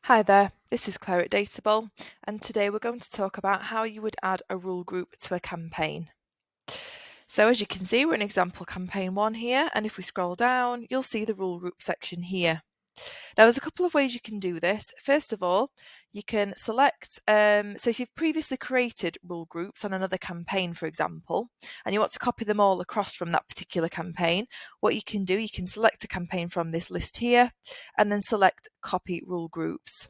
Hi there, this is Clare at Databowl, and today we're going to talk about how you would add a rule group to a campaign. So as you can see, we're in example campaign 1 here, and if we scroll down, you'll see the rule group section here. Now there's a couple of ways you can do this. First of all, you can select, so if you've previously created rule groups on another campaign, for example, and you want to copy them all across from that particular campaign, what you can do, you can select a campaign from this list here, and then select copy rule groups.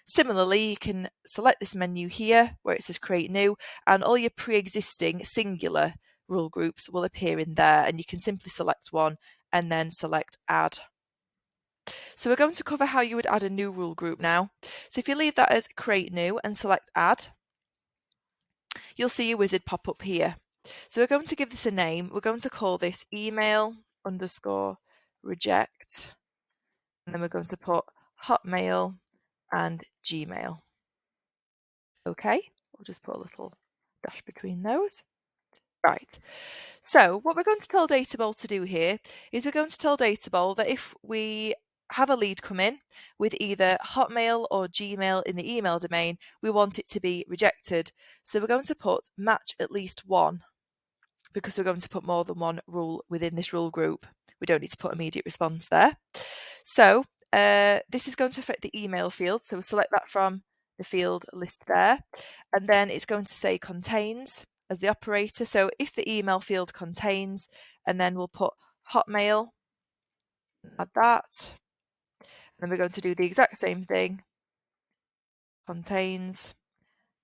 Similarly, you can select this menu here where it says create new, and all your pre-existing singular rule groups will appear in there, and you can simply select one and then select add. So we're going to cover how you would add a new rule group now. So if you leave that as create new and select add, you'll see a wizard pop up here. So we're going to give this a name. We're going to call this email underscore reject, and then we're going to put Hotmail and Gmail. Okay, we'll just put a little dash between those. Right, so what we're going to tell Databowl to do here is we're going to tell Databowl that if we have a lead come in with either Hotmail or Gmail in the email domain, we want it to be rejected. So we're going to put match at least one, because we're going to put more than one rule within this rule group. We don't need to put immediate response there. So this is going to affect the email field. So we'll select that from the field list there. And then it's going to say contains as the operator. So if the email field contains, and then we'll put Hotmail, add that. And then we're going to do the exact same thing, contains,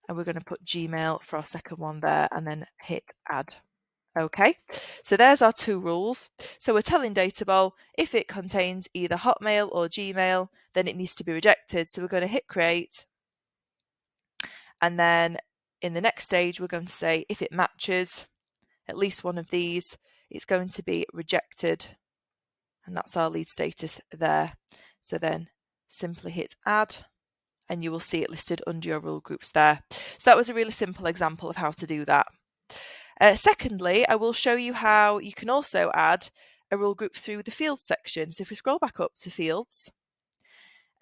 and we're going to put Gmail for our second one there, and then hit add. Okay, so there's our two rules. So we're telling Databowl if it contains either Hotmail or Gmail, then it needs to be rejected. So we're going to hit create. And then in the next stage, we're going to say if it matches at least one of these, it's going to be rejected. And that's our lead status there. So then simply hit add, and you will see it listed under your rule groups there. So that was a really simple example of how to do that. Secondly, I will show you how you can also add a rule group through the fields section. So if we scroll back up to fields,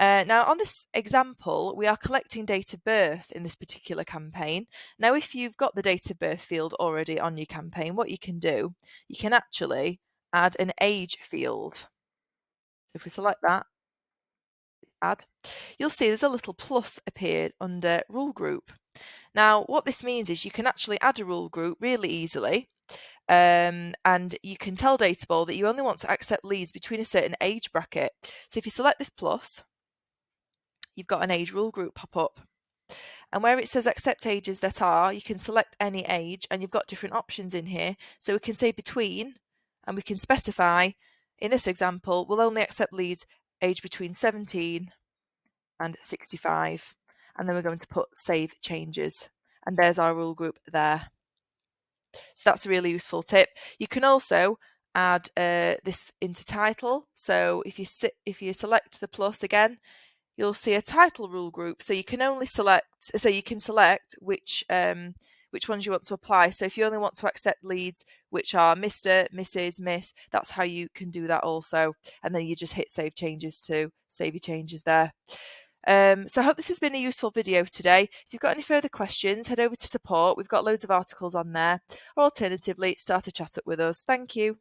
now on this example, we are collecting date of birth in this particular campaign. Now, if you've got the date of birth field already on your campaign, what you can do, you can actually add an age field. So if we select that, add, you'll see there's a little plus appeared under rule group. Now, what this means is you can actually add a rule group really easily, and you can tell Databowl that you only want to accept leads between a certain age bracket. So if you select this plus, you've got an age rule group pop up. And where it says accept ages that are, you can select any age, and you've got different options in here. So we can say between, and we can specify, in this example, we'll only accept leads aged between 17 and 65. And then we're going to put save changes. And there's our rule group there. So that's a really useful tip. You can also add this into title. So if you select the plus again, you'll see a title rule group. So you can only select, which ones you want to apply. So if you only want to accept leads which are Mr., Mrs., Miss, that's how you can do that also. And then you just hit save changes to save your changes there. So I hope this has been a useful video today. If you've got any further questions, head over to support. We've got loads of articles on there. Or alternatively, start a chat up with us. Thank you.